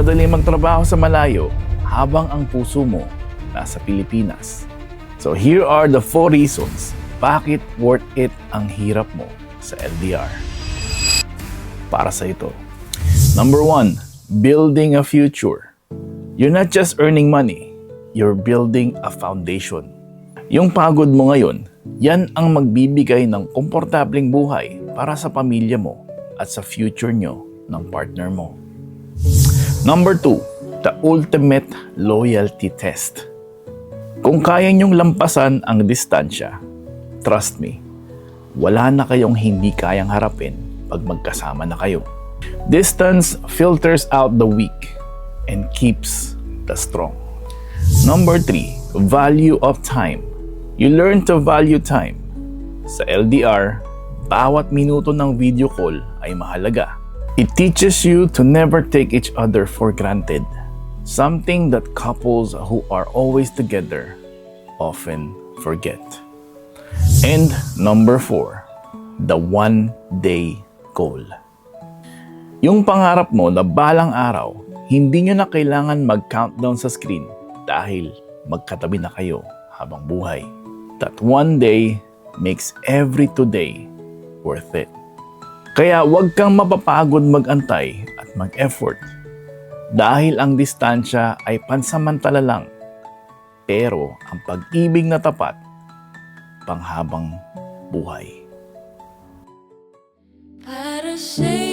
madaling magtrabaho sa malayo habang ang puso mo nasa Pilipinas. So here are the 4 reasons bakit worth it ang hirap mo sa LDR. Para sa ito. Number 1, building a future. You're not just earning money, you're building a foundation. Yung pagod mo ngayon, yan ang magbibigay ng komportableng buhay para sa pamilya mo at sa future nyo ng partner mo. Number 2, the ultimate loyalty test. Kung kaya nyong lampasan ang distansya, trust me, wala na kayong hindi kayang harapin pag magkasama na kayo. Distance filters out the weak and keeps the strong. Number 3, value of time. You learn to value time. Sa LDR, bawat minuto ng video call ay mahalaga. It teaches you to never take each other for granted. Something that couples who are always together often forget. And number 4, the one-day goal. Yung pangarap mo na balang araw, hindi nyo na kailangan mag-countdown sa screen dahil magkatabi na kayo habang buhay. That one day makes every today worth it. Kaya huwag kang mapapagod mag-antay at mag-effort dahil ang distansya ay pansamantala lang, pero ang pag-ibig na tapat, panghabang buhay. Para sa'yo